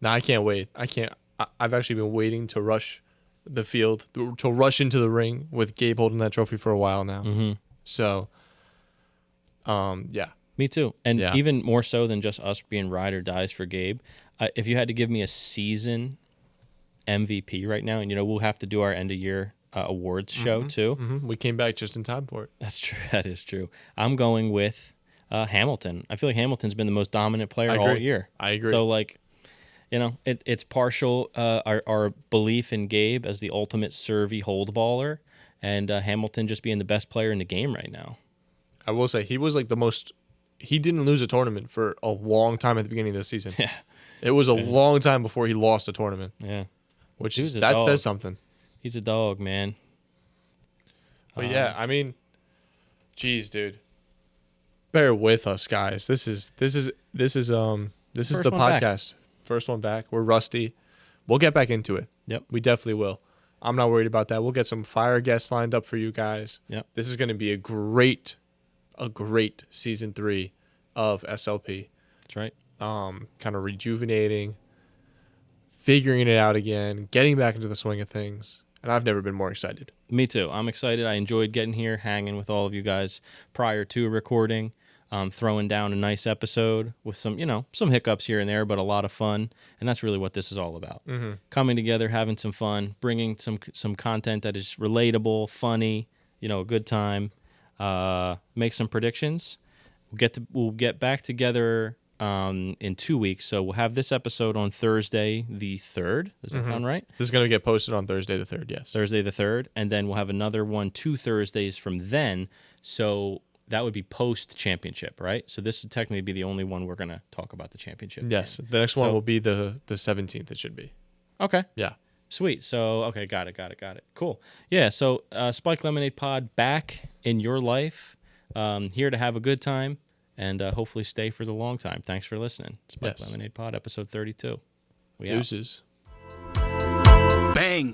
No, I can't wait. I've actually been waiting to rush the field, to rush into the ring with Gabe holding that trophy for a while now. Mm-hmm. So, yeah. Me too. And Yeah. even more so than just us being ride or dies for Gabe, if you had to give me a season MVP right now, and, we'll have to do our end-of-year awards show too. Mm-hmm. We came back just in time for it. That's true. That is true. I'm going with Hamilton. I feel like Hamilton's been the most dominant player all year. I agree. So, it's partial our belief in Gabe as the ultimate servy hold baller, and Hamilton just being the best player in the game right now. I will say he was like he didn't lose a tournament for a long time at the beginning of the season. Yeah. It was a long time before he lost a tournament. Yeah. Which He's a that dog. says something. He's a dog, man. But yeah, I mean, geez, dude. Bear with us, guys. This is the First one podcast. First one back. We're rusty. We'll get back into it. Yep. We definitely will. I'm not worried about that. We'll get some fire guests lined up for you guys. Yep. This is going to be a great season 3 of SLP. That's right. Kind of rejuvenating, figuring it out again, getting back into the swing of things. And I've never been more excited. Me too. I'm excited. I enjoyed getting here, hanging with all of you guys prior to recording, throwing down a nice episode with some hiccups here and there, but a lot of fun. And that's really what this is all about. Mm-hmm. Coming together, having some fun, bringing some content that is relatable, funny, a good time, make some predictions. We'll get back together in 2 weeks. So we'll have this episode on Thursday the 3rd. Does that sound right? This is going to get posted on Thursday the 3rd, yes. Thursday the 3rd. And then we'll have another one 2 Thursdays from then. So that would be post-championship, right? So this would technically be the only one we're going to talk about the championship. Yes. The next one will be the 17th, it should be. Okay. Yeah. Sweet. So, okay, got it. Cool. Yeah, so Spike Lemonade Pod back in your life, here to have a good time. And hopefully stay for the long time. Thanks for listening. Spike Lemonade Pod, episode 32. We out. Deuces. Bang.